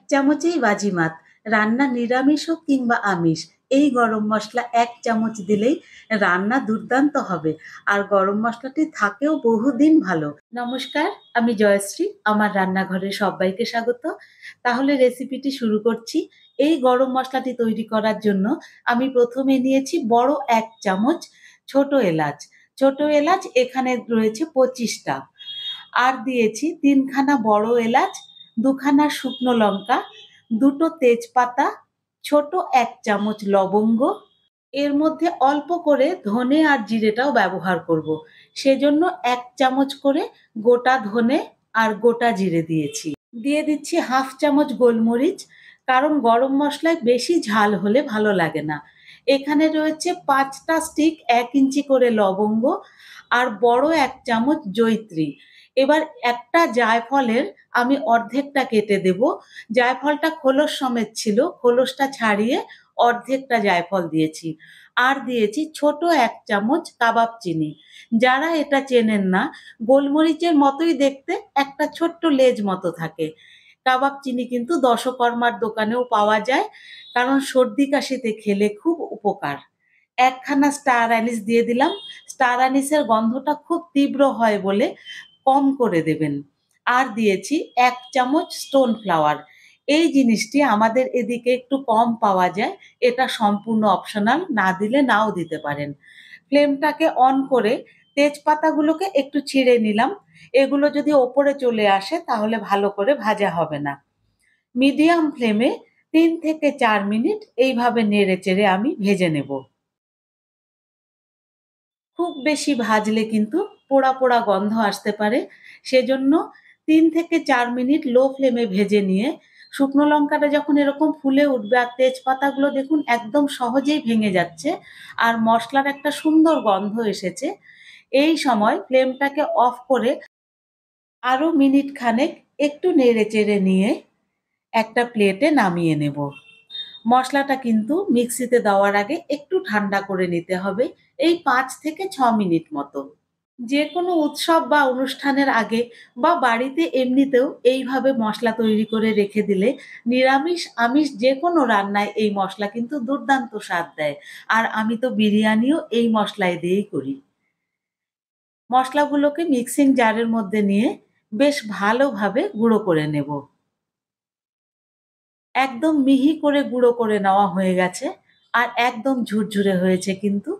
চামচেই বাজিমাত। রান্না নিরামিষ হোক কিংবা আমিষ, এই গরম মসলা ১ চামচ দিলেই রান্না দুর্দান্ত হবে। আর গরম মসলাটি থাকেও বহুদিন ভালো। নমস্কার, আমি জয়শ্রী। আমার রান্নাঘরে সব্বাইকে স্বাগত। তাহলে রেসিপিটি শুরু করছি। এই গরম মসলাটি তৈরি করার জন্য আমি ১ম এ নিয়েছি বড় ১ চামচ ছোট এলাচ। ছোট এলাচ এখানে রয়েছে ২৫ টা। আর দিয়েছি ৩ খানা বড় এলাচ, ২ খানা শুকনো লঙ্কা, ২ টো তেজপাতা, ছোট ১ চামচ লবঙ্গ, এর মধ্যে অল্প করে ধনে আর জিরেটাও ব্যবহার করব। সেজন্য ১ চামচ করে গোটা ধনে আর গোটা জিরে দিয়েছি। দিয়ে দিচ্ছি ১/২ চামচ গোলমরিচ, কারণ গরম মসলায় বেশি ঝাল হলে ভালো লাগে না। এখানে রয়েছে ৫ টা স্টিক ১ ইঞ্চি করে লবঙ্গ আর বড় ১ চামচ জয়িত্রী। এবার একটা জায়ফলের আমি অর্ধেকটা কেটে দেব। জায়ফলটা খোলস সমেত ছিল, খোলসটা ছাড়িয়ে অর্ধেকটা জায়ফল দিয়েছি। আর দিয়েছি ছোট ১ চামচ কাবাব চিনি। যারা এটা চেনেন না, গোলমরিচের মতোই দেখতে, একটা ছোট্ট লেজ মতো থাকে। কাবাব চিনি কিন্তু দশকর্মার দোকানেও পাওয়া যায়, কারণ সর্দি কাশিতে খেলে খুব উপকার। ১ খানা স্টার অ্যানিস দিয়ে দিলাম। স্টার অ্যানিসের গন্ধটা খুব তীব্র হয় বলে কম করে দেবেন। আর দিয়েছি ১ চামচ স্টোন ফ্লাওয়ার। এই জিনিসটি আমাদের এদিকে একটু কম পাওয়া যায়। এটা সম্পূর্ণ অপশনাল, না দিলে নাও দিতে পারেন। ফ্লেমটাকে অন করে তেজপাতাগুলোকে একটু ছিঁড়ে নিলাম। এগুলো যদি ওপরে চলে আসে তাহলে ভালো করে ভাজা হবে না। মিডিয়াম ফ্লেমে ৩ থেকে ৪ মিনিট এইভাবে নেড়েচেড়ে আমি ভেজে নেব। খুব বেশি ভাজলে কিন্তু পোড়া, পোড়া গন্ধ আসতে পারে। সেজন্য ৩ থেকে ৪ মিনিট লো ফ্লেমে ভেজে নিয়ে শুকনো লঙ্কাটা যখন এরকম ফুলে উঠবে আর তেজপাতাগুলো দেখুন একদম সহজেই ভেঙে যাচ্ছে আর মসলার একটা সুন্দর গন্ধ এসেছে। এই সময় ফ্লেমটাকে অফ করে আরো মিনিট খানেক একটু নেড়েচেড়ে নিয়ে একটা প্লেটে নামিয়ে নেব। মসলাটা কিন্তু মিক্সিতে দেওয়ার আগে একটু ঠান্ডা করে নিতে হবে, এই ৫ থেকে ৬ মিনিট মতো। যেকোনো উৎসব বা অনুষ্ঠানের আগে বা বাড়িতে এমনিতেও এইভাবে মসলা তৈরি করে রেখে দিলে নিরামিষ, আমিষ যেকোনো রান্নায় এই মসলা কিন্তু দুর্দান্ত স্বাদ দেয়। আর আমি তো বিরিয়ানিও এই মসলায় দিয়েই করি। মসলাগুলোকে মিক্সিং জারের মধ্যে নিয়ে বেশ ভালোভাবে গুঁড়ো করে নেব। একদম মিহি করে গুঁড়ো করে নেওয়া হয়ে গেছে আর একদম ঝুরঝুরে হয়েছে কিন্তু।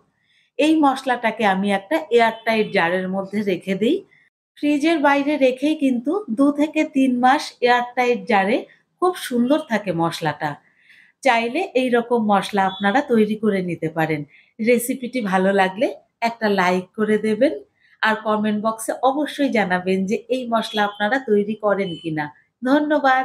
এই মসলাটাকে আমি একটা এয়ারটাইট জারের মধ্যে রেখে দেই। ফ্রিজের বাইরে রেখেই কিন্তু ২ থেকে ৩ মাস এয়ারটাইট জারে খুব সুন্দর থাকে মসলাটা। চাইলে এইরকম মসলা আপনারা তৈরি করে নিতে পারেন। রেসিপিটি ভালো লাগলে একটা লাইক করে দেবেন আর কমেন্ট বক্সে অবশ্যই জানাবেন যে এই মসলা আপনারা তৈরি করেন কিনা। ধন্যবাদ।